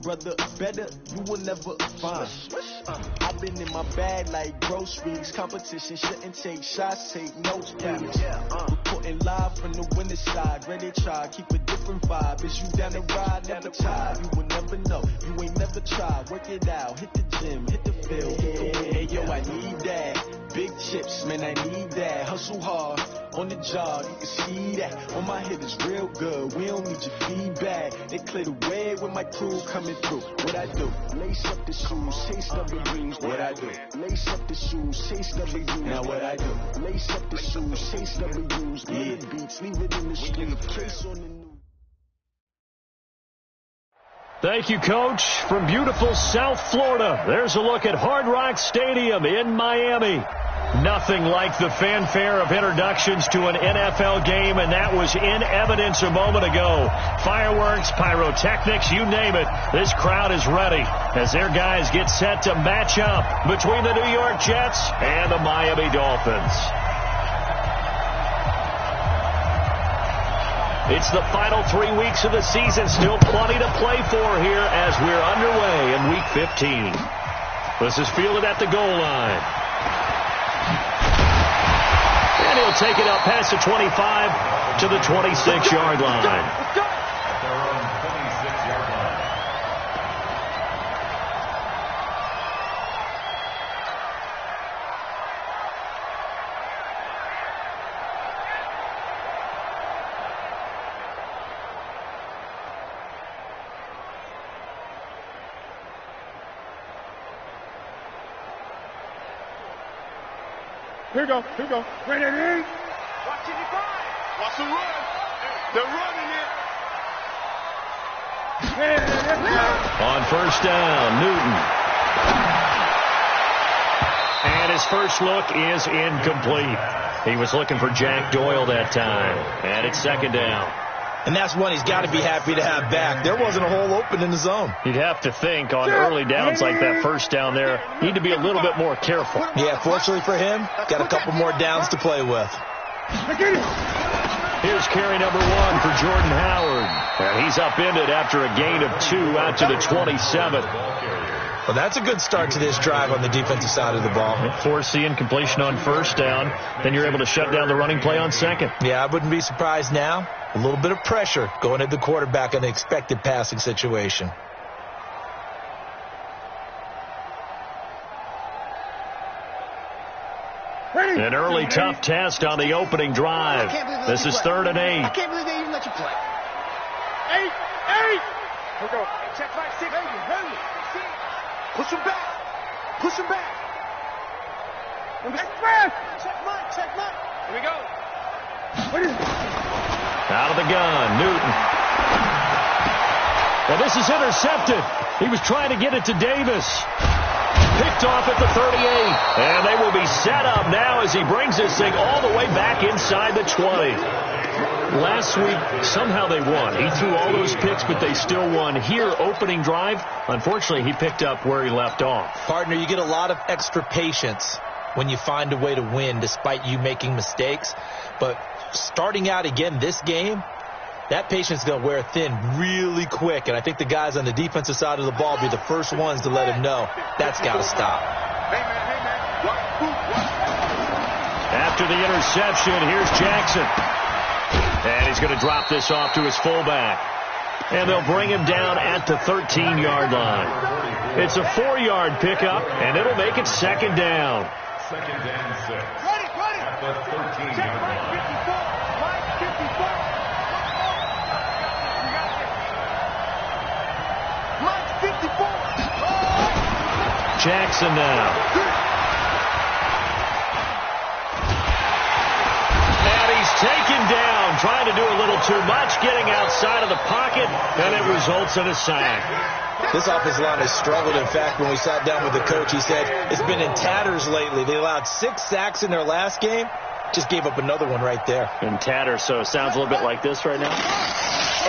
Brother, better you will never find. I've been in my bag like groceries. Competition shouldn't take shots, take notes, please. Reporting live from the winning side. Ready to try, keep a different vibe. Is you down the ride, never try. You will never know, you ain't never tried. Work it out, hit the gym, hit the field. Hey yo, I need that. Big chips, man, I need that. Hustle hard, on the job, you can see that. On my head is real good, we don't need your feedback. They clear the way with my crew coming through. What I do? Lace up the shoes, chase up the dreams. What I do? Lace up the shoes, chase up the dreams. Now what I do? Lace up the shoes, chase up the dreams. Yeah, beats, leave it in the street. Case on the news. Thank you, Coach. From beautiful South Florida, there's a look at Hard Rock Stadium in Miami. Nothing like the fanfare of introductions to an NFL game, and that was in evidence a moment ago. Fireworks, pyrotechnics, you name it. This crowd is ready as their guys get set to match up between the New York Jets and the Miami Dolphins. It's the final 3 weeks of the season. Still plenty to play for here as we're underway in Week 15. This is fielded at the goal line. And he'll take it up past the 25 to the 26-yard line. Let's go. They're on the 26-yard line. Here we go. Here we go. Ready? Watch it, you find. Watch the run. They're running it. On first down, Newton. And his first look is incomplete. He was looking for Jack Doyle that time. And it's second down. And that's one he's got to be happy to have back. There wasn't a hole open in the zone. You'd have to think on early downs like that first down there, need to be a little bit more careful. Yeah, fortunately for him, got a couple more downs to play with. Here's carry number 1 for Jordan Howard. And he's upended after a gain of 2 out to the 27. Well, that's a good start to this drive on the defensive side of the ball. Force the incompletion on first down. Then you're able to shut down the running play on second. Yeah, I wouldn't be surprised now. A little bit of pressure going at the quarterback in the expected passing situation. An early tough test on the opening drive. This is 3rd and 8. I can't believe they even let you play. 8. Here we go. Check 5, 6. Push him back. Push him back. Check Mike. Here we go. Out of the gun, Newton. Well, this is intercepted. He was trying to get it to Davis. Picked off at the 38. And they will be set up now as he brings this thing all the way back inside the 20. Last week, somehow they won. He threw all those picks, but they still won. Here, opening drive, unfortunately, he picked up where he left off. Partner, you get a lot of extra patience when you find a way to win despite you making mistakes. But starting out again this game, that patience is going to wear thin really quick. And I think the guys on the defensive side of the ball will be the first ones to let him know that's got to stop. Hey, man. After the interception, here's Jackson. And he's going to drop this off to his fullback. And they'll bring him down at the 13-yard line. It's a 4-yard pickup, and it'll make it second down. Second and 6. Ready. At the 13-yard line. Mike 54. Mike 54. Jackson now. Taken down, trying to do a little too much, getting outside of the pocket, and it results in a sack. This offensive line has struggled. In fact, when we sat down with the coach, he said it's been in tatters lately. They allowed 6 sacks in their last game, just gave up another one right there. In tatters, so it sounds a little bit like this right now?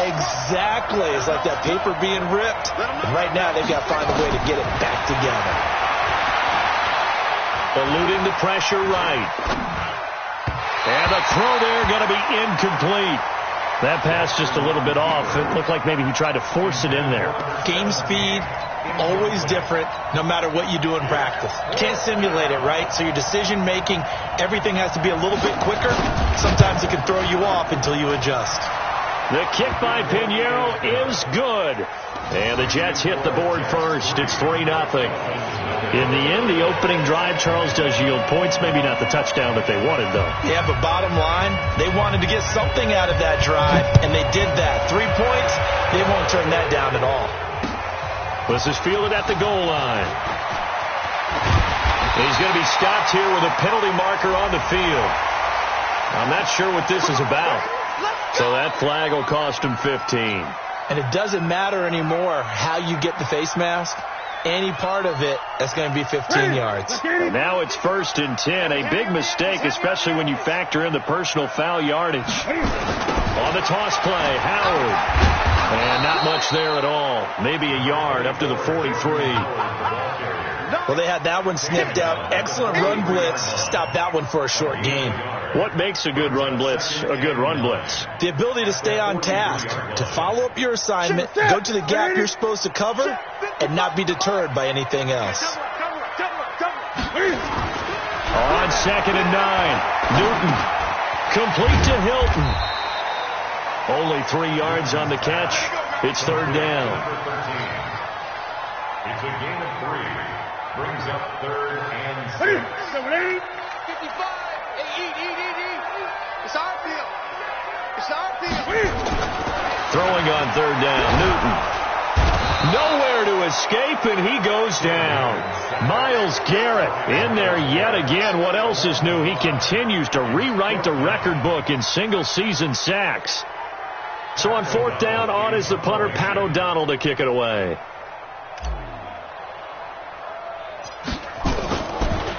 Exactly. It's like that paper being ripped. And right now, they've got to find a way to get it back together. Eluding the pressure right. And the throw there going to be incomplete. That pass just a little bit off. It looked like maybe he tried to force it in there. Game speed, always different, no matter what you do in practice. You can't simulate it, right? So your decision-making, everything has to be a little bit quicker. Sometimes it can throw you off until you adjust. The kick by Pinheiro is good. And the Jets hit the board first. It's 3-0. In the end, the opening drive, Charles, does yield points. Maybe not the touchdown that they wanted, though. Yeah, but bottom line, they wanted to get something out of that drive, and they did that. 3 points, they won't turn that down at all. This is fielded at the goal line. He's going to be stopped here with a penalty marker on the field. I'm not sure what this is about. So that flag will cost him 15. And it doesn't matter anymore how you get the face mask. Any part of it, that's going to be 15 yards. And now it's 1st and 10. A big mistake, especially when you factor in the personal foul yardage. On the toss play, Howard. And not much there at all. Maybe a yard up to the 43. Well, they had that one snipped out. Excellent run blitz. Stopped that one for a short gain. What makes a good run blitz a good run blitz? The ability to stay on task, to follow up your assignment, go to the gap you're supposed to cover, and not be deterred by anything else. On 2nd and 9, Newton. Complete to Hilton. Only 3 yards on the catch. It's 3rd down. It's a gain of 3. Brings up 3rd and 6. 55. It's our field. It's our field. Throwing on 3rd down, Newton. Nowhere to escape, and he goes down. Myles Garrett in there yet again. What else is new? He continues to rewrite the record book in single-season sacks. So on 4th down, on is the punter, Pat O'Donnell, to kick it away.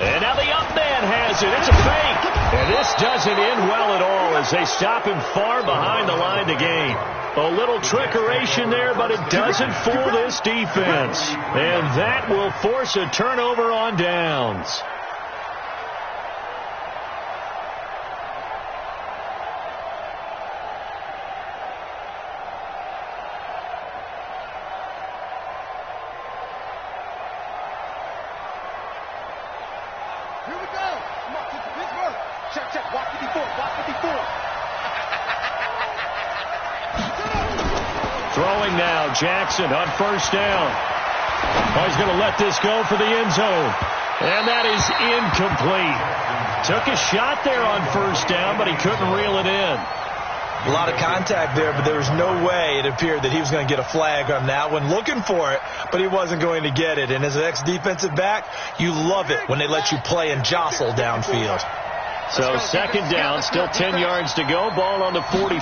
And now the up man has it. It's a fake. And this doesn't end well at all as they stop him far behind the line to gain. A little trickeration there, but it doesn't fool this defense. And that will force a turnover on downs. Here we go. Come on, Pittsburgh. Check. Walk 54. Throwing now, Jackson on 1st down. Oh, he's going to let this go for the end zone. And that is incomplete. Took a shot there on 1st down, but he couldn't reel it in. A lot of contact there, but there was no way it appeared that he was going to get a flag on that one. Looking for it, but he wasn't going to get it. And as an ex-defensive back, you love it when they let you play and jostle downfield. So 2nd down, still 10 yards to go. Ball on the 43.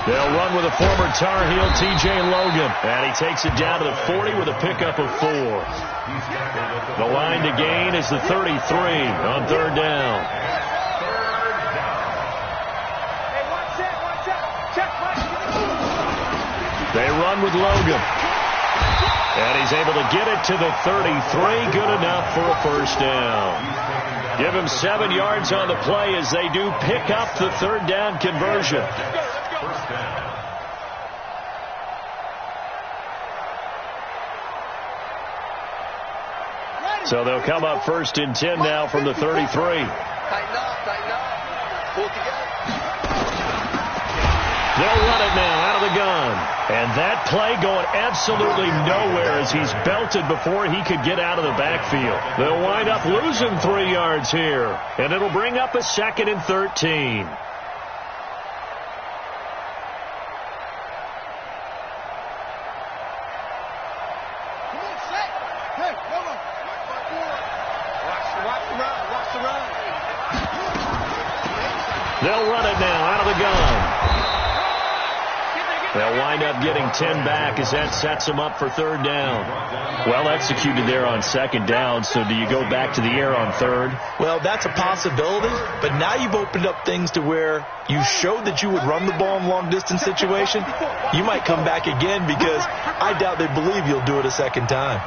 They'll run with a former Tar Heel, T.J. Logan. And he takes it down to the 40 with a pickup of 4. The line to gain is the 33 on 3rd down. They run with Logan. And he's able to get it to the 33. Good enough for a 1st down. Give him 7 yards on the play as they do pick up the 3rd down conversion. So they'll come up 1st and 10 now from the 33. Tighten up. Pull it together. They'll run it now out of the gun. And that play going absolutely nowhere as he's belted before he could get out of the backfield. They'll wind up losing 3 yards here. And it'll bring up a 2nd and 13. They'll run it now out of the gun. They'll wind up getting 10 back as that sets them up for 3rd down. Well executed there on 2nd down, so do you go back to the air on 3rd? Well, that's a possibility, but now you've opened up things to where you showed that you would run the ball in long-distance situation. You might come back again because I doubt they believe you'll do it a 2nd time.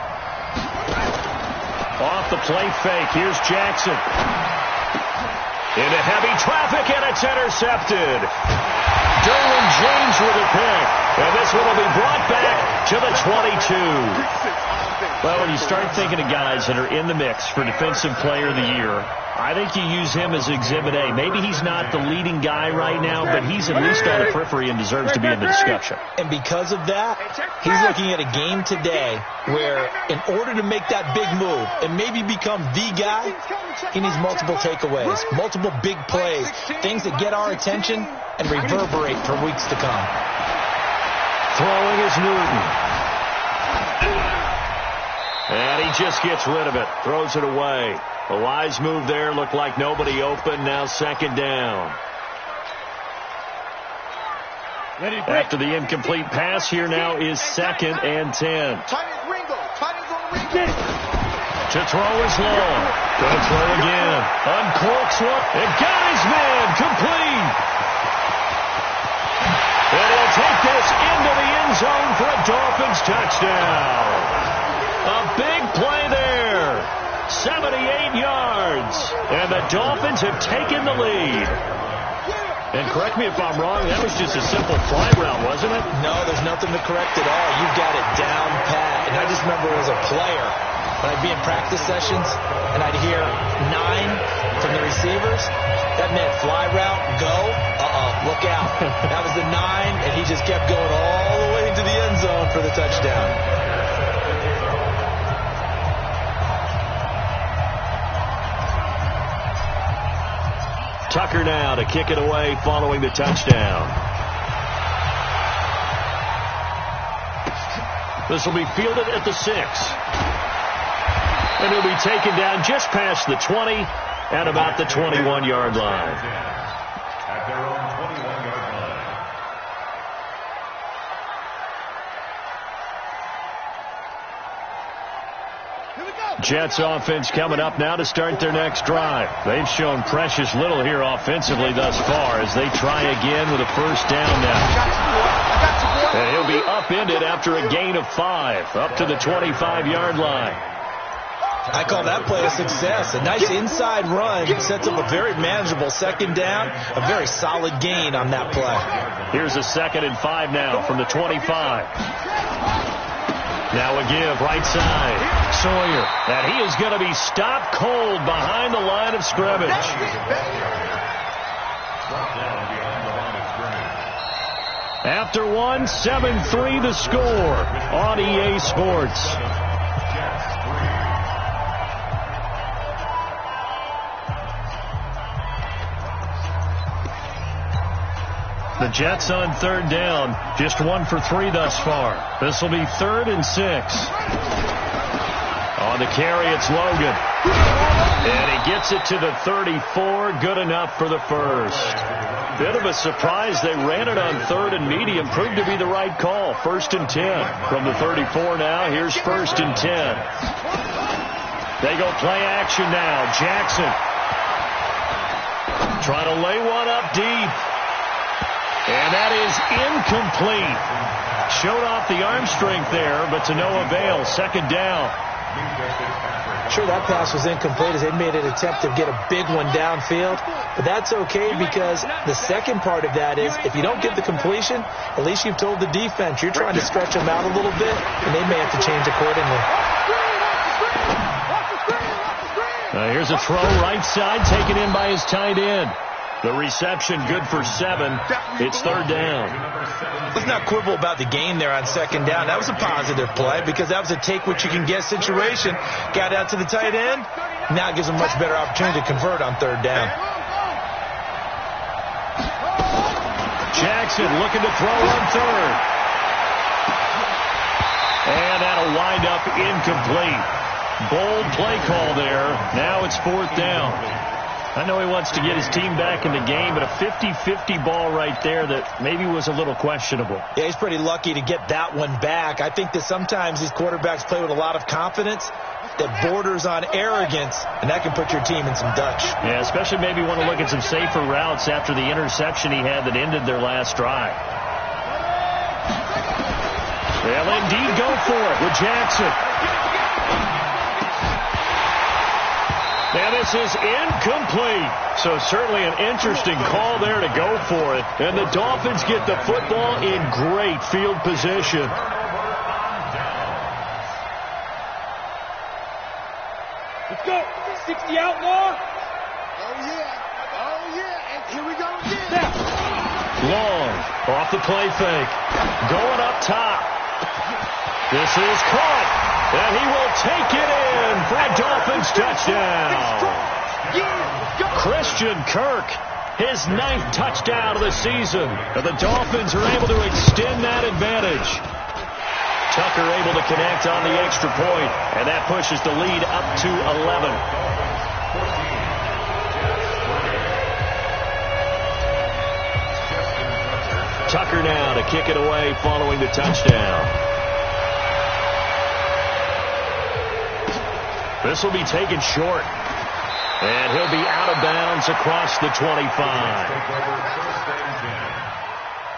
Off the play fake, here's Jackson. Into heavy traffic, and it's intercepted. Derwin James with a pick. And this one will be brought back to the 22. Well, when you start thinking of guys that are in the mix for Defensive Player of the Year, I think you use him as Exhibit A. Maybe he's not the leading guy right now, but he's at least on the periphery and deserves to be in the discussion. And because of that, he's looking at a game today where in order to make that big move and maybe become the guy, he needs multiple takeaways, multiple big plays, things that get our attention and reverberate for weeks to come. Throwing is Newton. And he just gets rid of it, throws it away. A wise move there, looked like nobody open, now second down. After the incomplete pass, here now is 2nd and 10. To throw is long. Gonna throw again. Uncorks one. And got his man. Complete. And he'll take this into the end zone for a Dolphins touchdown. A big play there. 78 yards. And the Dolphins have taken the lead. And correct me if I'm wrong, that was just a simple fly route, wasn't it? No, there's nothing to correct at all. You got it down pat. And I just remember as a player, when I'd be in practice sessions and I'd hear 9 from the receivers, that meant fly route, go, look out. That was the 9, and he just kept going all the way into the end zone for the touchdown. Tucker now to kick it away following the touchdown. This will be fielded at the 6. And he'll be taken down just past the 20 at about the 21-yard line. At their own 21-yard line. Jets offense coming up now to start their next drive. They've shown precious little here offensively thus far as they try again with a first down now. And he'll be upended after a gain of 5 up to the 25-yard line. I call that play a success. A nice inside run sets up a very manageable second down, a very solid gain on that play. Here's a 2nd and 5 now from the 25. Now a give, right side, Sawyer. And he is going to be stopped cold behind the line of scrimmage. After one, 7-3 the score on EA Sports. The Jets on third down, just 1 for 3 thus far. This will be 3rd and 6. On the carry, it's Logan. And he gets it to the 34, good enough for the first. Bit of a surprise, they ran it on 3rd and medium, proved to be the right call. 1st and 10 from the 34 now, here's 1st and 10. They go play action now, Jackson. Trying to lay one up deep. And that is incomplete. Showed off the arm strength there, but to no avail. 2nd down. Sure, that pass was incomplete as they made an attempt to get a big one downfield. But that's okay because the second part of that is if you don't get the completion, at least you've told the defense you're trying to stretch them out a little bit, and they may have to change accordingly. Here's a throw right side taken in by his tight end. The reception good for 7. It's 3rd down. Let's not quibble about the gain there on 2nd down. That was a positive play because that was a take-what-you-can-get situation. Got out to the tight end. Now it gives them a much better opportunity to convert on 3rd down. Jackson looking to throw on 3rd. And that'll wind up incomplete. Bold play call there. Now it's 4th down. I know he wants to get his team back in the game, but a 50-50 ball right there that maybe was a little questionable. Yeah, he's pretty lucky to get that one back. I think that sometimes these quarterbacks play with a lot of confidence that borders on arrogance, and that can put your team in some Dutch. Yeah, especially maybe want to look at some safer routes after the interception he had that ended their last drive. They'll indeed go for it with Jackson. And this is incomplete. So certainly an interesting call there to go for it. And the Dolphins get the football in great field position. Let's go. 60 outlaw. Oh, yeah. Oh, yeah. And here we go again. Long off the play fake. Going up top. This is caught. And he will take it in for a Dolphins touchdown. Christian Kirk, his 9th touchdown of the season. And the Dolphins are able to extend that advantage. Tucker able to connect on the extra point, and that pushes the lead up to 11. Tucker now to kick it away following the touchdown. This will be taken short. And he'll be out of bounds across the 25.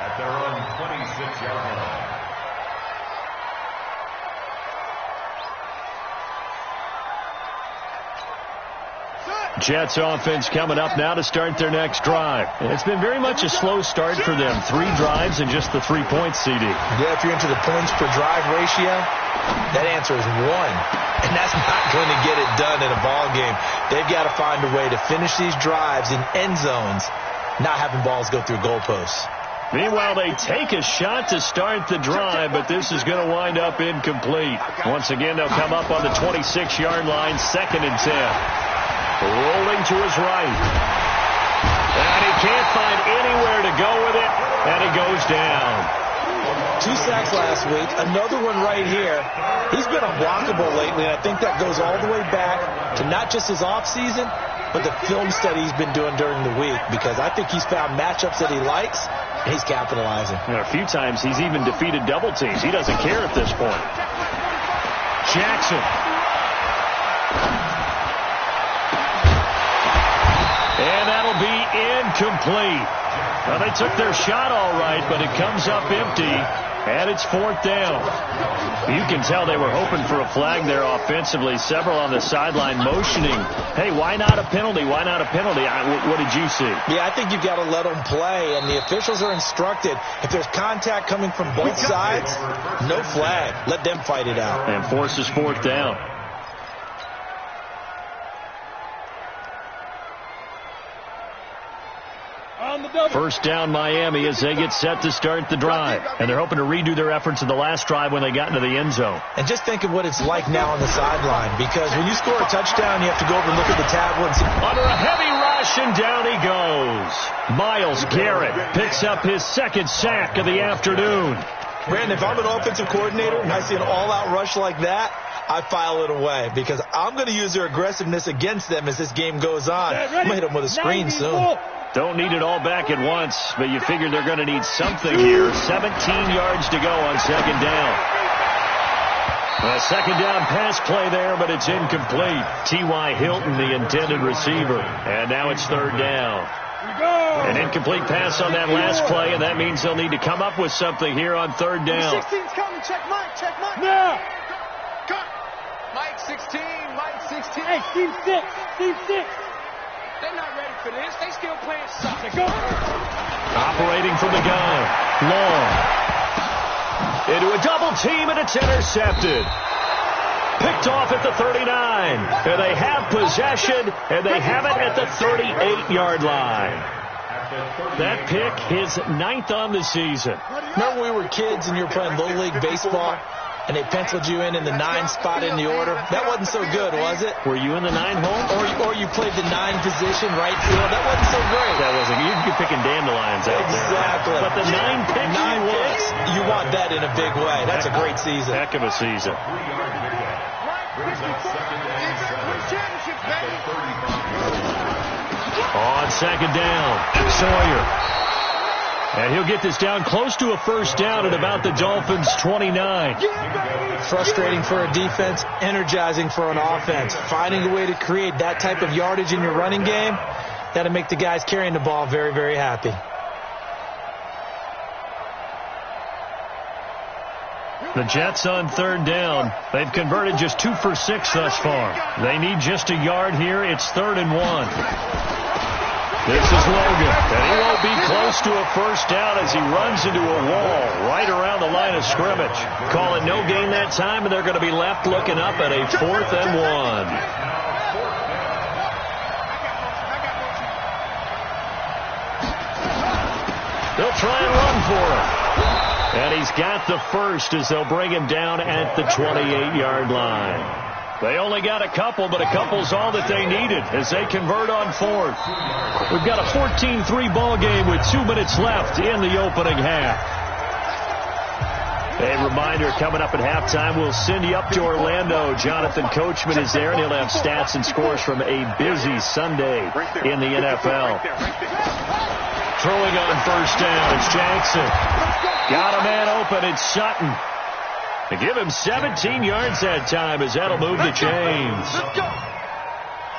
At their own 26-yard line. Jets offense coming up now to start their next drive. It's been very much a slow start for them. 3 drives and just the 3 points, CD. Yeah, if you're into the points per drive ratio, that answer is 1. And that's not going to get it done in a ball game. They've got to find a way to finish these drives in end zones, not having balls go through goalposts. Meanwhile, they take a shot to start the drive, but this is going to wind up incomplete. Once again, they'll come up on the 26-yard line, 2nd and 10. Rolling to his right. And he can't find anywhere to go with it, and he goes down. 2 sacks last week, another one right here. He's been unblockable lately, and I think that goes all the way back to not just his offseason, but the film study he's been doing during the week, because I think he's found matchups that he likes, and he's capitalizing. And a few times he's even defeated double teams. He doesn't care at this point. Jackson. And that'll be incomplete. Well, they took their shot all right, but it comes up empty, and it's 4th down. You can tell they were hoping for a flag there offensively. Several on the sideline motioning, hey, why not a penalty? Why not a penalty? What did you see? Yeah, I think you've got to let them play, and the officials are instructed, if there's contact coming from both sides, no flag. Let them fight it out. And forces 4th down. First down Miami as they get set to start the drive. And they're hoping to redo their efforts in the last drive when they got into the end zone. And just think of what it's like now on the sideline, because when you score a touchdown, you have to go over and look at the tablet and see. Under a heavy rush, and down he goes. Myles Garrett picks up his 2nd sack of the afternoon. Brandon, if I'm an offensive coordinator and I see an all-out rush like that, I file it away, because I'm going to use their aggressiveness against them as this game goes on. I'm going to hit them with a screen soon. Don't need it all back at once, but you figure they're going to need something here. 17 yards to go on 2nd down. A 2nd down pass play there, but it's incomplete. T.Y. Hilton, the intended receiver. And now it's 3rd down. An incomplete pass on that last play, and that means they'll need to come up with something here on 3rd down. 16's coming. Check Mike. Check Mike. Now. Cut. Mike 16. Mike 16. Hey, team 6. Team 6. They're not ready for this. They still playing soccer. Go. Operating from the gun. Long. Into a double team, and it's intercepted. Picked off at the 39. And they have possession, and they have it at the 38-yard line. That pick, his 9th on the season. Remember when we were kids and you were playing Little League Baseball, and they penciled you in the 9 spot in the order? That wasn't so good, was it? Were you in the 9 hole? Or you played the 9 position right field. That wasn't so great. That wasn't. You could be picking dandelions out there. Exactly. But the 9 picks, 9 picks, you want that in a big way. That's a great season. Heck of a season. On 2nd down, Sawyer. And he'll get this down close to a 1st down at about the Dolphins' 29. Frustrating for a defense, energizing for an offense. Finding a way to create that type of yardage in your running game, that'll make the guys carrying the ball very, very happy. The Jets on third down. They've converted just 2 for 6 thus far. They need just a yard here. It's 3rd and 1. This is Logan, and he won't be close to a first down as he runs into a wall right around the line of scrimmage. Call it no gain that time, and they're going to be left looking up at a 4th and 1. They'll try and run for him. And he's got the first as they'll bring him down at the 28-yard line. They only got a couple, but a couple's all that they needed as they convert on 4th. We've got a 14-3 ball game with 2 minutes left in the opening half. A reminder, coming up at halftime, we'll send you up to Orlando. Jonathan Coachman is there, and he'll have stats and scores from a busy Sunday in the NFL. Throwing on first down, it's Jackson. Got a man open, it's Sutton. To give him 17 yards that time as that'll move the chains.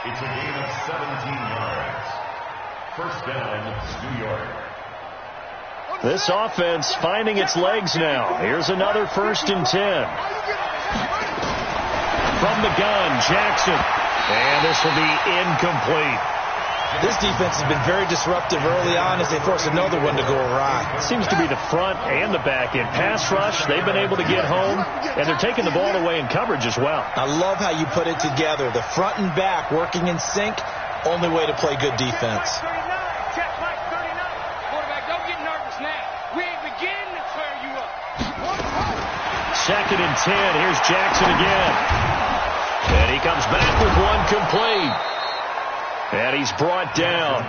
It's a gain of 17 yards. First down, New York. This offense finding its legs now. Here's another 1st and 10. From the gun, Jackson. And this will be incomplete. This defense has been very disruptive early on as they force another one to go awry. Seems to be the front and the back end. Pass rush, they've been able to get home, and they're taking the ball away in coverage as well. I love how you put it together. The front and back working in sync, only way to play good defense. Quarterback, don't get nervous now. We ain't beginning to tear you up. 2nd and 10. Here's Jackson again. And he comes back with one complete. And he's brought down.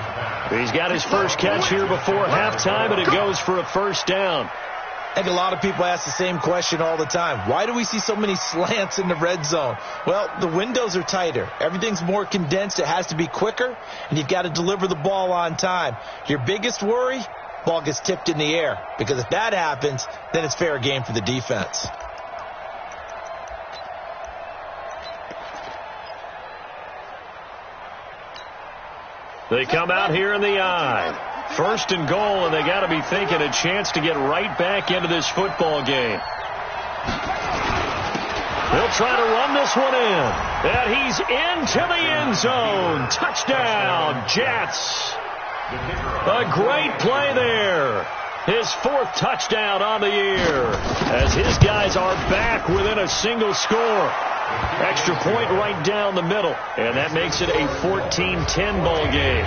He's got his first catch here before halftime, and it goes for a first down. I think a lot of people ask the same question all the time. Why do we see so many slants in the red zone? Well, the windows are tighter. Everything's more condensed. It has to be quicker, and you've got to deliver the ball on time. Your biggest worry, ball gets tipped in the air, because if that happens, then it's fair game for the defense. They come out here in the I. 1st and goal, and they got to be thinking a chance to get right back into this football game. They'll try to run this one in. And he's into the end zone. Touchdown, Jets. A great play there. His 4th touchdown on the year as his guys are back within a single score. Extra point right down the middle, and that makes it a 14-10 ball game.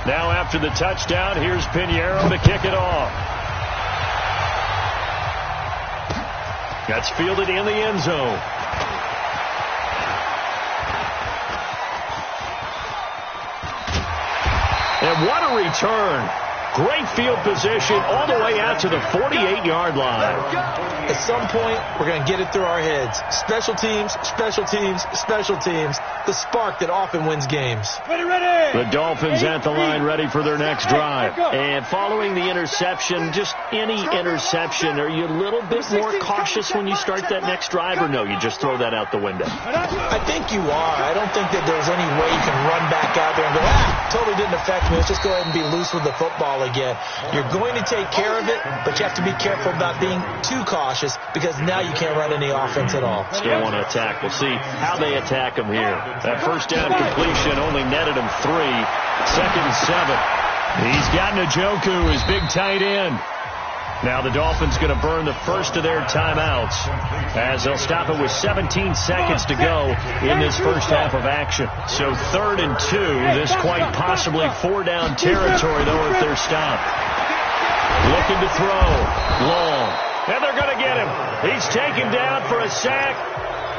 Now after the touchdown, here's Pinheiro to kick it off. That's fielded in the end zone. And what a return. Great field position all the way out to the 48-yard line. At some point, we're going to get it through our heads. Special teams, special teams, special teams. The spark that often wins games. Ready. The Dolphins at the line ready for their next drive. And following the interception, just any interception, are you a little bit more cautious when you start that next drive, or no, you just throw that out the window? I think you are. I don't think that there's any way you can run back out there and go, totally didn't affect me. Let's just go ahead and be loose with the football again. You're going to take care of it, but you have to be careful about being too cautious because now you can't run any offense at all. Still want to attack. We'll see how they attack them here. That first down completion only netted him 3. 2nd and 7. He's got Njoku, his big tight end. Now the Dolphins going to burn the first of their timeouts as they'll stop it with 17 seconds to go in this first half of action. So 3rd and 2, this quite possibly 4-down territory, though, if they're stopped. Looking to throw. Long. And they're going to get him. He's taken down for a sack.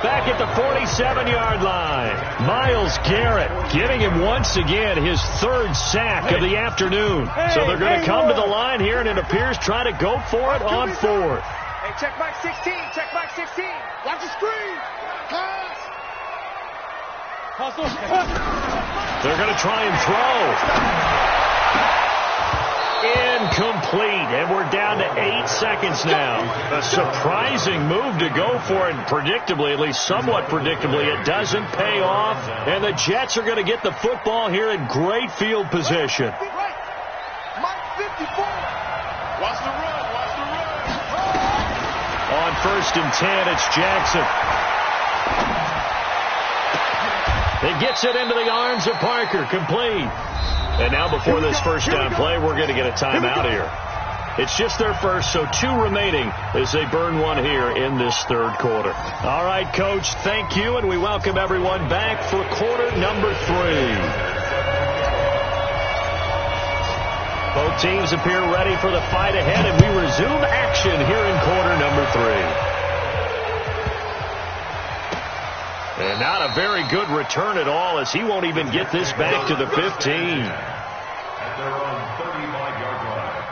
Back at the 47-yard line. Myles Garrett giving him once again his 3rd sack of the afternoon. So they're going to come to the line here, and it appears try to go for it on 4th. Hey, check back 16. Check back 16. Watch the screen. Pass. They're going to try and throw. Incomplete, and we're down to 8 seconds now. A surprising move to go for it, predictably, at least somewhat predictably. It doesn't pay off, and the Jets are going to get the football here in great field position. Mike 54. Watch the run, watch the run. On 1st and 10, it's Jackson. He gets it into the arms of Parker, complete. And now before this first down play, we're going to get a timeout here. It's just their first, so 2 remaining as they burn one here in this third quarter. All right, Coach, thank you, and we welcome everyone back for quarter number 3. Both teams appear ready for the fight ahead, and we resume action here in quarter number 3. And not a very good return at all, as he won't even get this back to the 15. At their own 35-yard line.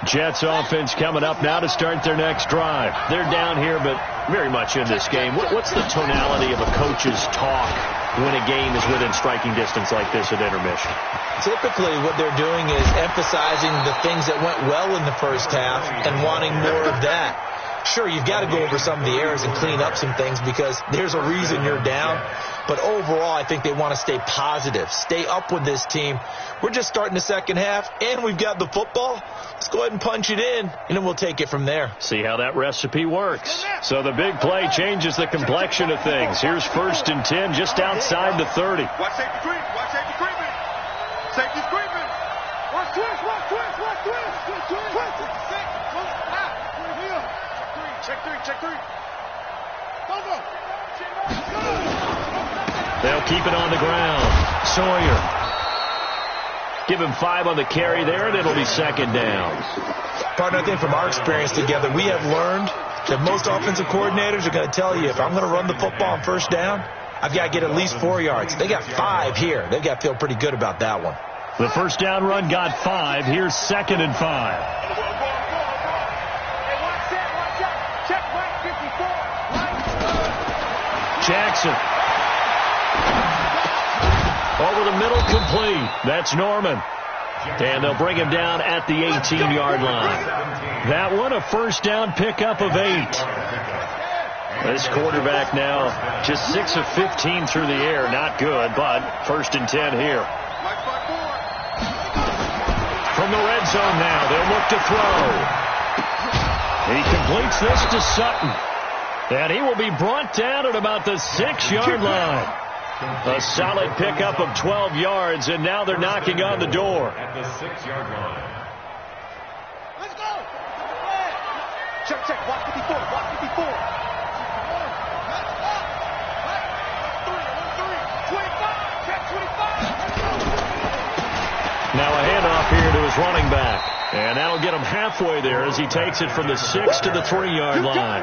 Jets offense coming up now to start their next drive. They're down here, but very much in this game. What's the tonality of a coach's talk when a game is within striking distance like this at intermission? Typically, what they're doing is emphasizing the things that went well in the first half and wanting more of that. Sure, you've got to go over some of the errors and clean up some things because there's a reason you're down. But overall, I think they want to stay positive, stay up with this team. We're just starting the second half, and we've got the football. Let's go ahead and punch it in, and then we'll take it from there. See how that recipe works. So the big play changes the complexion of things. Here's 1st and 10 just outside the 30. Watch safety creep, watch safety creeping. Safety's creeping. Watch twist, watch twist, watch twist. Twist. Check 3, check 3. Go. They'll keep it on the ground. Sawyer. Give him 5 on the carry there, and it'll be 2nd down. Partner, I think from our experience together, we have learned that most offensive coordinators are going to tell you, if I'm going to run the football on 1st down, I've got to get at least 4 yards. They got 5 here. They've got to feel pretty good about that one. The 1st down run got 5. Here's 2nd and 5. Jackson. Over the middle, complete. That's Norman. And they'll bring him down at the 18-yard line. That one, a 1st down pickup of 8. This quarterback now just 6 of 15 through the air. Not good, but 1st and 10 here. From the red zone now, they'll look to throw. He completes this to Sutton. And he will be brought down at about the 6-yard line. A solid pickup of 12 yards, and now they're knocking on the door. At the 6-yard line. Let's go. Check. Watch 54. Watch 54. 25. Check 25. Now a handoff here to his running back. And that'll get him halfway there as he takes it from the 6 to the 3-yard line.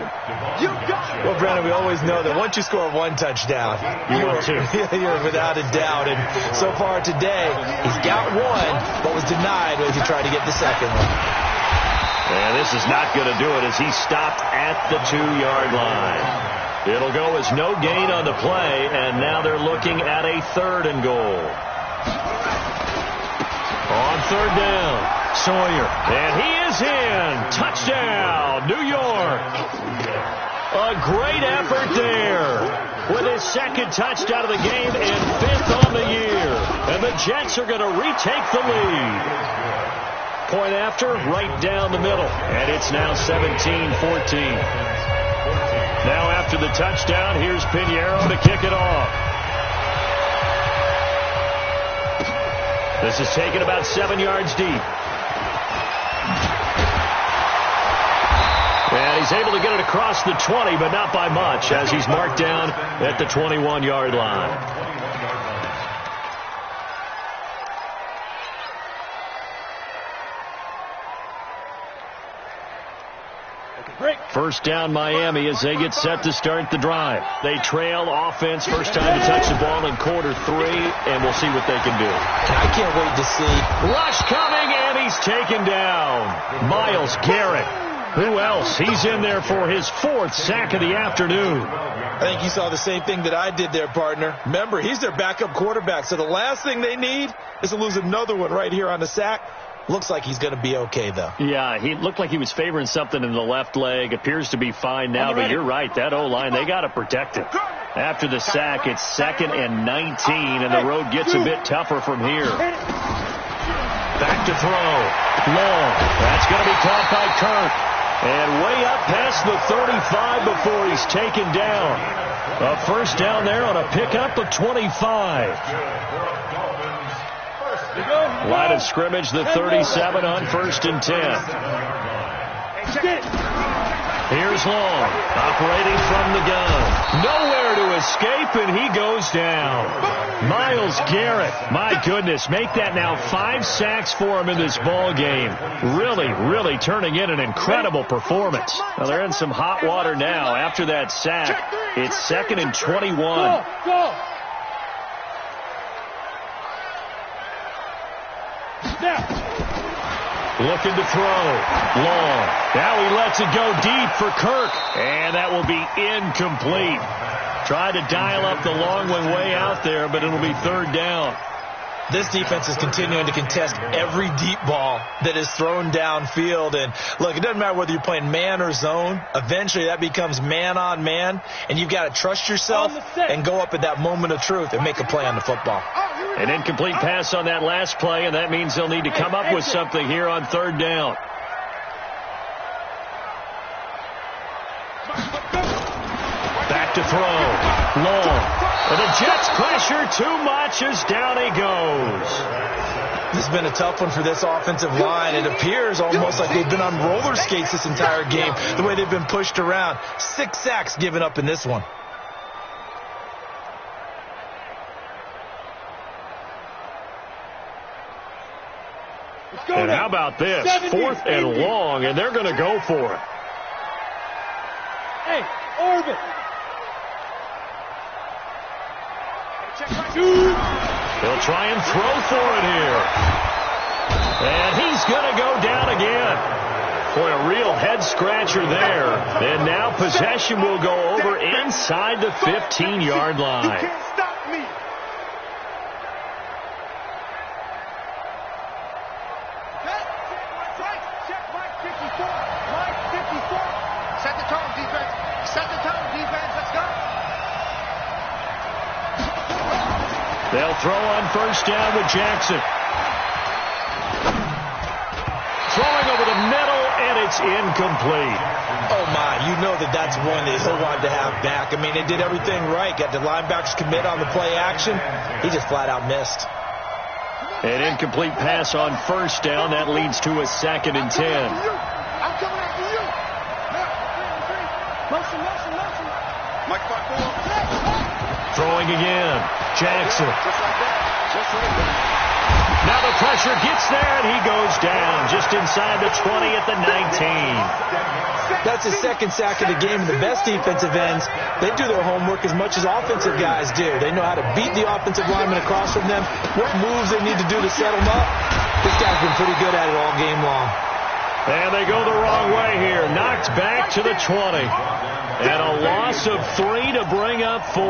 Well, Brandon, we always know that once you score 1 touchdown, you're without a doubt. And so far today, he's got 1, but was denied as he tried to get the 2nd one. And this is not going to do it as he stopped at the 2-yard line. It'll go as no gain on the play, and now they're looking at a 3rd and goal. On 3rd down, Sawyer. And he is in. Touchdown, New York. A great effort there with his 2nd touchdown of the game and 5th on the year. And the Jets are going to retake the lead. Point after, right down the middle. And it's now 17-14. Now after the touchdown, here's Pinheiro to kick it off. This is taken about 7 yards deep. And he's able to get it across the 20, but not by much, as he's marked down at the 21-yard line. First down, Miami, as they get set to start the drive. They trail offense, first time to touch the ball in quarter 3, and we'll see what they can do. I can't wait to see. Rush coming, and he's taken down. Myles Garrett. Who else? He's in there for his 4th sack of the afternoon. I think you saw the same thing that I did there, partner. Remember, he's their backup quarterback, so the last thing they need is to lose another one right here on the sack. Looks like he's going to be okay, though. Yeah, he looked like he was favoring something in the left leg. Appears to be fine now, but you're right. That O-line, they got to protect him. After the sack, it's 2nd and 19, and the road gets a bit tougher from here. Back to throw. Long. That's going to be caught by Kirk. And way up past the 35 before he's taken down. A first down there on a pickup of 25. Line of scrimmage, the 37 on 1st and 10. Here's Long, operating from the gun. Nowhere to escape, and he goes down. Myles Garrett, my goodness, make that now 5 sacks for him in this ball game. Really turning in an incredible performance. Well, they're in some hot water now. After that sack, it's 2nd and 21. Go. Looking to throw. Long. Now he lets it go deep for Kirk. And that will be incomplete. Tried to dial up the long one way out there, but it'll be 3rd down. This defense is continuing to contest every deep ball that is thrown downfield. And, look, it doesn't matter whether you're playing man or zone. Eventually that becomes man on man, and you've got to trust yourself and go up at that moment of truth and make a play on the football. An incomplete pass on that last play, and that means they'll need to come up with something here on 3rd down. Back to throw. Long. And the Jets pressure too much as down he goes. This has been a tough one for this offensive line. It appears almost like they've been on roller skates this entire game, the way they've been pushed around. 6 sacks given up in this one. And how about this? 4th and long, and they're going to go for it. Hey, orbit. He'll try and throw for it here. And he's going to go down again. Boy, a real head-scratcher there. And now possession will go over inside the 15-yard line. You can't stop me. Check Mike 54. Mike 54. Set the tone, defense. Set the tone, defense. Let's go. They'll throw on 1st down with Jackson. Throwing over the middle, and it's incomplete. Oh, my. You know that's one that he'll want to have back. I mean, they did everything right. Got the linebackers commit on the play action. He just flat out missed. An incomplete pass on 1st down. That leads to a 2nd and 10. I'm coming after you. Motion. Mike 54. Throwing again. Jackson. Just like that. Just like that. Now the pressure gets there, and he goes down just inside the 20 at the 19. That's his 2nd sack of the game. The best defensive ends, they do their homework as much as offensive guys do. They know how to beat the offensive lineman across from them, what moves they need to do to set them up. This guy's been pretty good at it all game long. And they go the wrong way here. Knocked back to the 20. And a loss of 3 to bring up 4.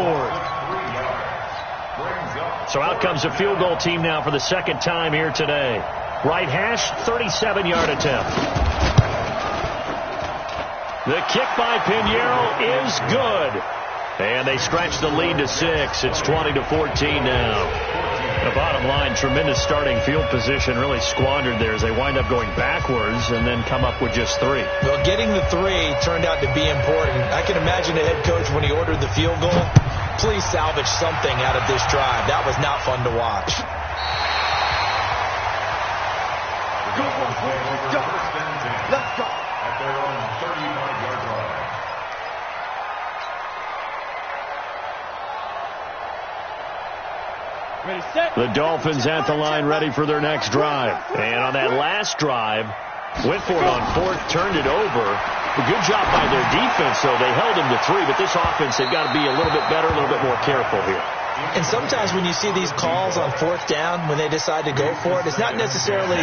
So out comes a field goal team now for the 2nd time here today. Right hash, 37-yard attempt. The kick by Pinheiro is good. And they stretch the lead to 6. It's 20-14 now. The bottom line, tremendous starting field position, really squandered there as they wind up going backwards and then come up with just 3. Well, getting the 3 turned out to be important. I can imagine the head coach when he ordered the field goal. Please salvage something out of this drive. That was not fun to watch. Let's go. At their own 35-yard line. Ready, set. The Dolphins at the line ready for their next drive. And on that last drive, went for it on 4th, turned it over. A good job by their defense, though. They held him to 3, but this offense, they've got to be a little bit better, a little bit more careful here. And sometimes when you see these calls on 4th down, when they decide to go for it, it's not necessarily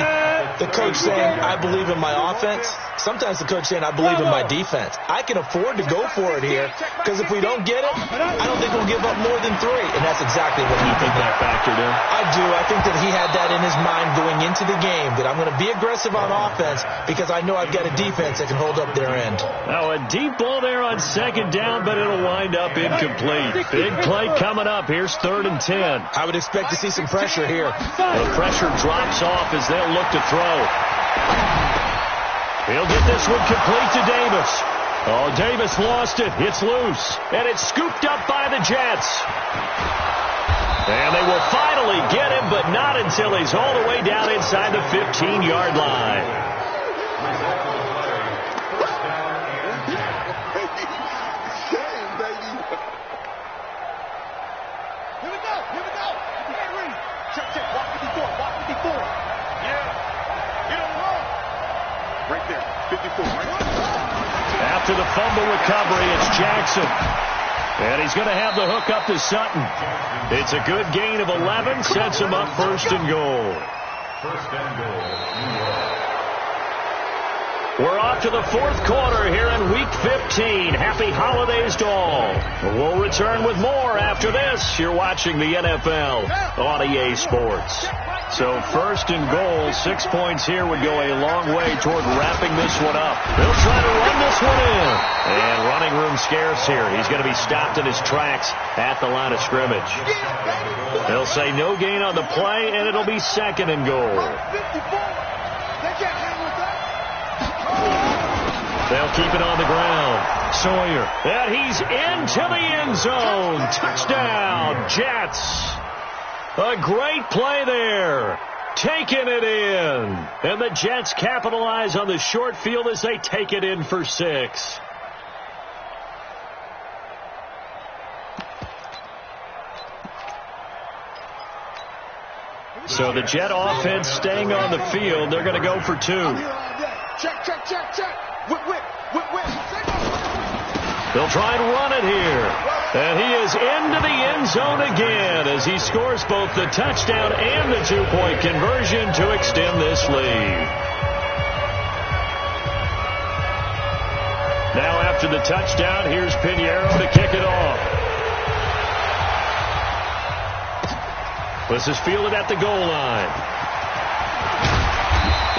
the coach saying, I believe in my offense. sometimes the coach saying, I believe in my defense. I can afford to go for it here because if we don't get it, I don't think we'll give up more than 3. And that's exactly what he did. That factored in? I do. I think that he had that in his mind going into the game, that I'm going to be aggressive on offense because I know I've got a defense that can hold up their end. Now a deep ball there on 2nd down, but it'll wind up incomplete. Big play coming up. Here's 3rd and 10. I would expect to see some pressure here. The pressure drops off as they'll look to throw. He'll get this one complete to Davis. Oh, Davis lost it. It's loose. And it's scooped up by the Jets. And they will finally get him, but not until he's all the way down inside the 15-yard line. Here we go. Check. Walk 54. Yeah. Get on the roll. Right there. 54. After the fumble recovery, it's Jackson. And he's going to have the hook up to Sutton. It's a good gain of 11. Sets him up 1st and goal. 1st and goal, New York. We're off to the 4th quarter here in Week 15. Happy holidays to all. We'll return with more after this. You're watching the NFL on EA Sports. So 1st and goal, 6 points here would go a long way toward wrapping this one up. They'll try to run this one in. And running room scarce here. He's going to be stopped in his tracks at the line of scrimmage. They'll say no gain on the play, and it'll be 2nd and goal. They'll keep it on the ground. Sawyer. And he's into the end zone. Touchdown, Jets. A great play there. Taking it in. And the Jets capitalize on the short field as they take it in for 6. So the Jet offense staying on the field. They're going to go for 2. Check. Whip. They'll try and run it here. And he is into the end zone again as he scores both the touchdown and the 2-point conversion to extend this lead. Now after the touchdown, here's Pinheiro to kick it off. This is fielded at the goal line.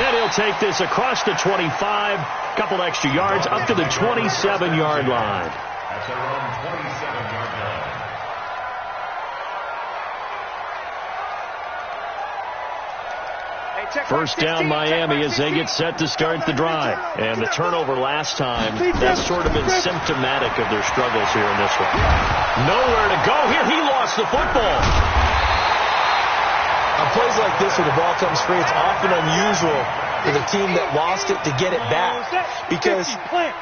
And he'll take this across the 25, couple extra yards up to the 27-yard line. That's around 27-yard line. First down Miami as they get set to start the drive. And the turnover last time, that's sort of been symptomatic of their struggles here in this one. Nowhere to go here. He lost the football. On plays like this where the ball comes free, it's often unusual for the team that lost it to get it back because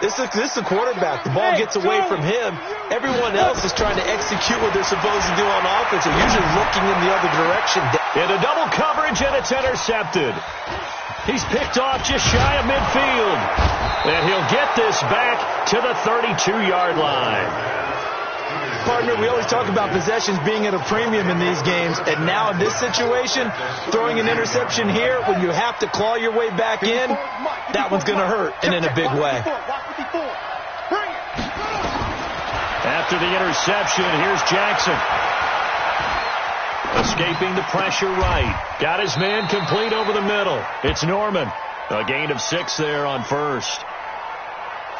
this is the quarterback. The ball gets away from him. Everyone else is trying to execute what they're supposed to do on offense. They're usually looking in the other direction. Into double coverage, and it's intercepted. He's picked off just shy of midfield. And he'll get this back to the 32-yard line. Partner, we always talk about possessions being at a premium in these games, and now in this situation, throwing an interception here when you have to claw your way back in, that one's going to hurt, and in a big way. After the interception, here's Jackson. Escaping the pressure right. Got his man complete over the middle. It's Norman. A gain of 6 there on first.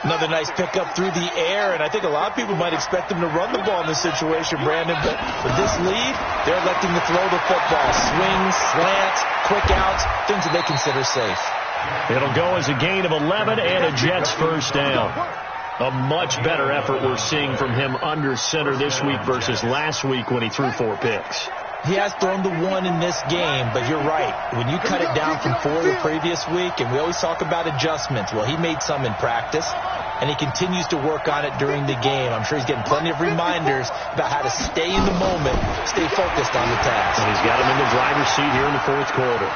Another nice pickup through the air, and I think a lot of people might expect them to run the ball in this situation, Brandon, but with this lead, they're electing to throw the football. Swings, slants, quick outs, things that they consider safe. It'll go as a gain of 11 and a Jets first down. A much better effort we're seeing from him under center this week versus last week when he threw 4 picks. He has thrown the 1 in this game, but you're right. When you cut it down from 4 the previous week, and we always talk about adjustments, well, he made some in practice, and he continues to work on it during the game. I'm sure he's getting plenty of reminders about how to stay in the moment, stay focused on the task. And he's got him in the driver's seat here in the 4th quarter.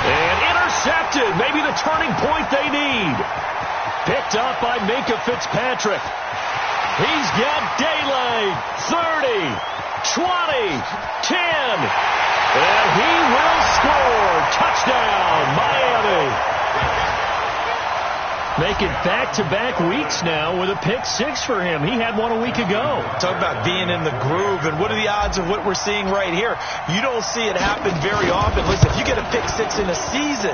And intercepted, maybe the turning point they need. Picked up by Minka Fitzpatrick. He's got daylight. 30. 20, 10, and he will score. Touchdown, Miami. Making back-to-back weeks now with a pick six for him. He had one a week ago. Talk about being in the groove, and what are the odds of what we're seeing right here? You don't see it happen very often. Listen, if you get a pick six in a season,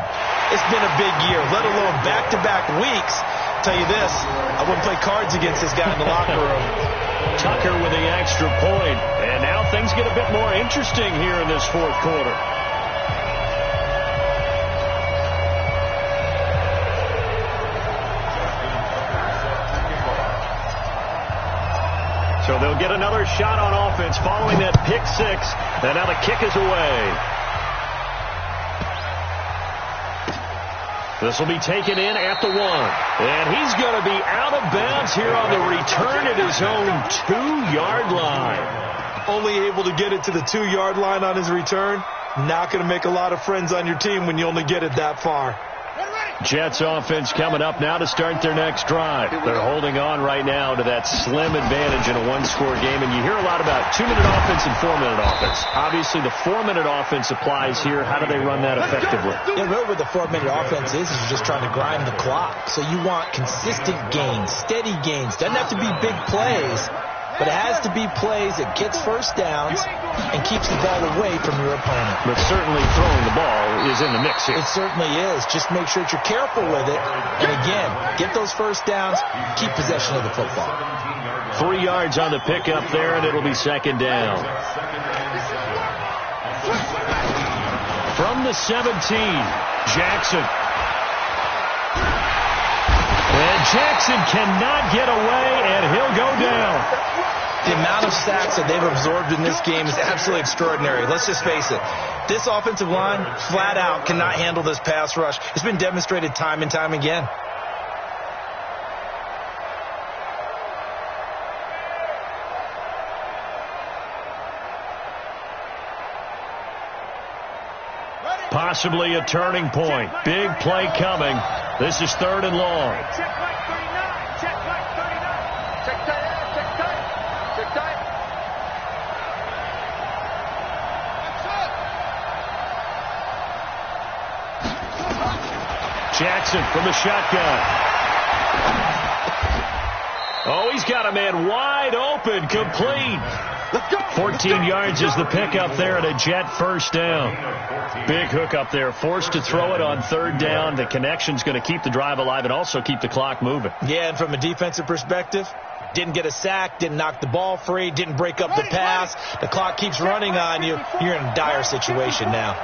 it's been a big year, let alone back-to-back weeks. Tell you this, I wouldn't play cards against this guy in the locker room. Tucker with the extra point, and now things get a bit more interesting here in this fourth quarter. So they'll get another shot on offense following that pick six, and now the kick is away. This will be taken in at the 1. And he's going to be out of bounds here on the return at his own 2-yard line. Only able to get it to the 2-yard line on his return. Not going to make a lot of friends on your team when you only get it that far. Jets offense coming up now to start their next drive. They're holding on right now to that slim advantage in a one-score game. And you hear a lot about 2-minute offense and 4-minute offense. Obviously, the 4-minute offense applies here. How do they run that effectively? Yeah, really what the 4-minute offense is you're just trying to grind the clock. So you want consistent gains, steady gains. Doesn't have to be big plays, but it has to be plays that gets first downs and keeps the ball away from your opponent. But certainly throwing the ball is in the mix here. It certainly is. Just make sure that you're careful with it. And again, get those first downs, keep possession of the football. 3 yards on the pickup there, and it'll be second down. From the 17, Jackson. And Jackson cannot get away, and he'll go down. The amount of sacks that they've absorbed in this game is absolutely extraordinary. Let's just face it. This offensive line, flat out, cannot handle this pass rush. It's been demonstrated time and time again. Possibly a turning point. Big play coming. This is 3rd and long. Check right 39. Check right 39. Check tight. Check tight. Check tight. Jackson from the shotgun. Oh, he's got a man wide open, complete. 14 yards is the pickup there, and a Jet first down. Big hook up there, forced to throw it on 3rd down. The connection's going to keep the drive alive and also keep the clock moving. Yeah, and from a defensive perspective, didn't get a sack, didn't knock the ball free, didn't break up the pass. The clock keeps running on you. You're in a dire situation now.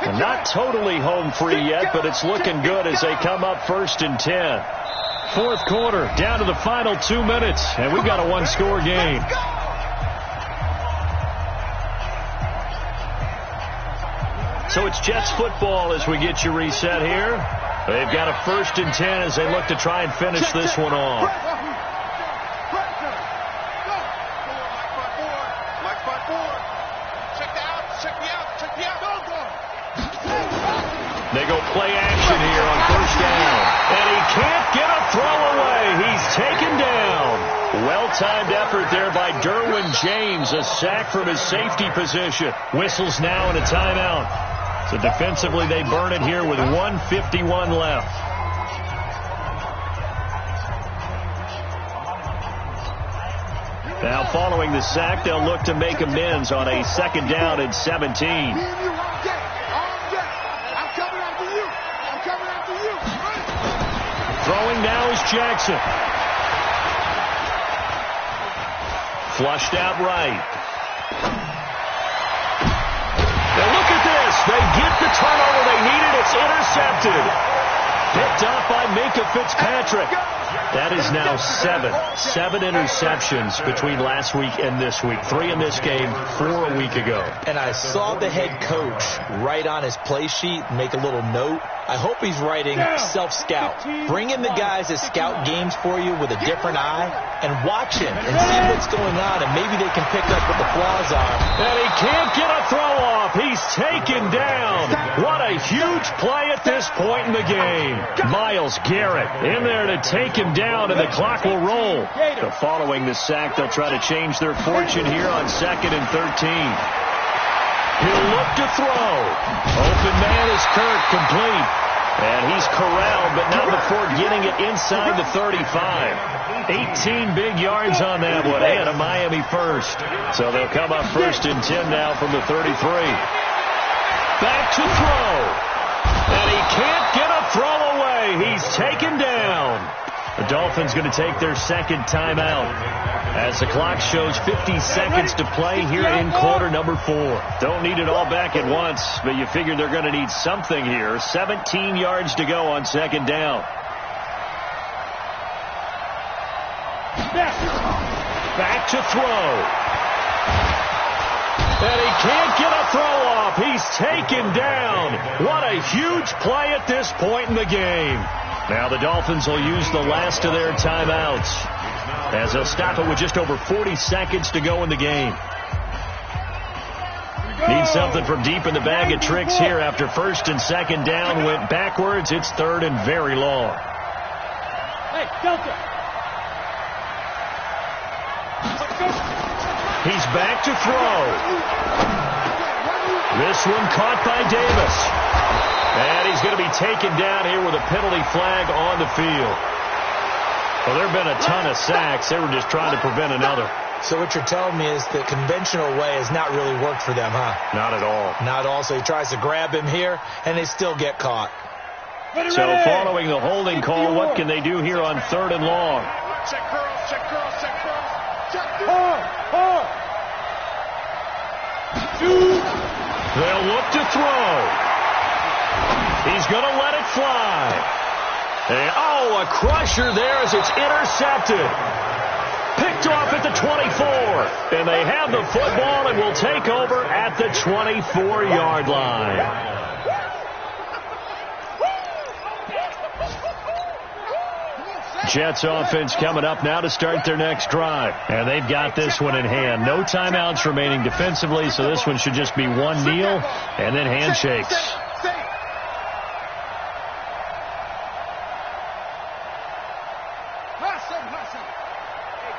Well, not totally home free yet, but it's looking good as they come up 1st and 10. Fourth quarter, down to the final 2 minutes, and we've got a one-score game. So it's Jets football as we get you reset here. They've got a 1st and 10 as they look to try and finish this one off. They go play action here on 1st down. And he can't get a throw away. He's taken down. Well-timed effort there by Derwin James. A sack from his safety position. Whistles now and a timeout. So defensively they burn it here with 1:51 left. Now following the sack, they'll look to make amends on a 2nd down and 17. Throwing now is Jackson. Flushed out right. Now look at this. They get the turnover they needed. It's intercepted. Picked off by Minka Fitzpatrick. That is now 7 interceptions between last week and this week. 3 in this game, 4 a week ago. And I saw the head coach write on his play sheet, make a little note. I hope he's writing self-scout. Bring in the guys that scout games for you with a different eye and watch him and see what's going on, and maybe they can pick up what the flaws are. And he can't get a throw off. He's taken down. What a huge play at this point in the game. Myles Garrett in there to take him down, and the clock will roll. So following the sack, they'll try to change their fortune here on 2nd and 13. He'll look to throw. Open man is Kirk, complete. And he's corralled, but not before getting it inside the 35. 18 big yards on that one, and a Miami first. So they'll come up 1st and 10 now from the 33. Back to throw. And he can't get a throw away. He's taken down. The Dolphins going to take their second timeout as the clock shows 50 seconds to play here in quarter number 4. Don't need it all back at once, but you figure they're going to need something here. 17 yards to go on second down. Back to throw. And he can't get a throw off. He's taken down. What a huge play at this point in the game. Now the Dolphins will use the last of their timeouts as they'll stop it with just over 40 seconds to go in the game. Need something from deep in the bag of tricks here after 1st and 2nd down went backwards. It's 3rd and very long. Hey, Delta. He's back to throw. This one caught by Davis. And he's going to be taken down here with a penalty flag on the field. Well, there have been a ton of sacks. They were just trying to prevent another. So what you're telling me is the conventional way has not really worked for them, huh? Not at all. Not at all. So he tries to grab him here, and they still get caught. So following the holding call, what can they do here on 3rd and long? Check girls, check girls, check girls. Check They'll look to throw. He's going to let it fly. And, a crusher there as it's intercepted. Picked off at the 24. And they have the football and will take over at the 24-yard line. Jets offense coming up now to start their next drive. And they've got this one in hand. No timeouts remaining defensively, so this one should just be one kneel and then handshakes.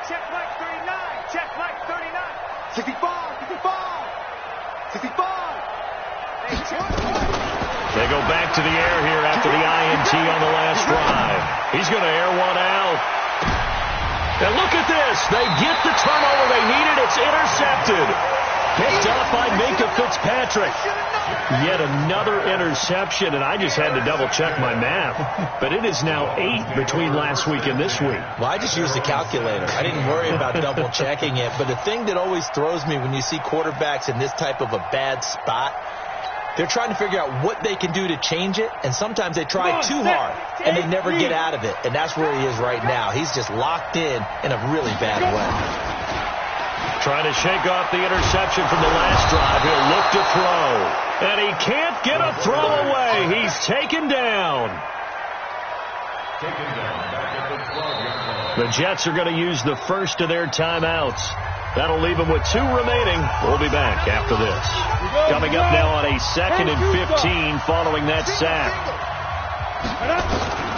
Check Mike 39. Check Mike 39. 65. 65. 65. They go back to the air here after the INT on the last drive. He's going to air one out. And look at this. They get the turnover they needed. It's intercepted. Picked up by Minka Fitzpatrick. Yet another interception, and I just had to double-check my math. But it is now 8 between last week and this week. Well, I just used a calculator. I didn't worry about double-checking it. But the thing that always throws me when you see quarterbacks in this type of a bad spot, they're trying to figure out what they can do to change it, and sometimes they try too hard, and they never get out of it. And that's where he is right now. He's just locked in a really bad way. Trying to shake off the interception from the last drive. He'll look to throw. And he can't get a throw away. He's taken down. The Jets are going to use the first of their timeouts. That'll leave them with 2 remaining. We'll be back after this. Coming up now on a 2nd and 15 following that sack.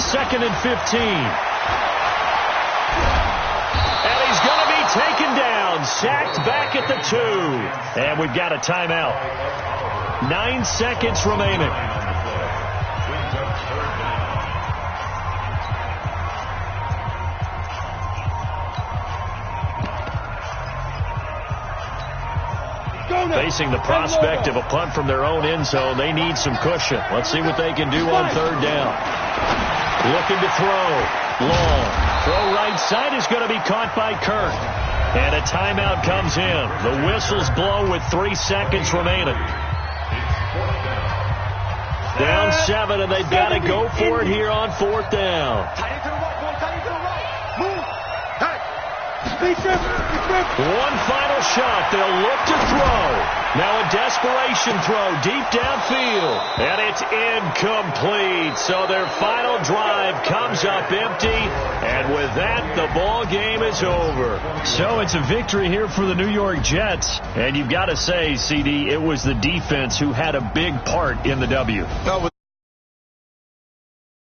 2nd and 15. And he's going to be taken down. Sacked back at the 2. And we've got a timeout. 9 seconds remaining. Facing the prospect of a punt from their own end zone, they need some cushion. Let's see what they can do on 3rd down. Looking to throw. Long. Throw right side is going to be caught by Kirk. And a timeout comes in. The whistles blow with 3 seconds remaining. Down 7, and they've got to go for it here on 4th down. One final shot. They'll look to throw. Now a desperation throw deep downfield. And it's incomplete. So their final drive comes up empty. And with that, the ball game is over. So it's a victory here for the New York Jets. And you've got to say, CD, it was the defense who had a big part in the W.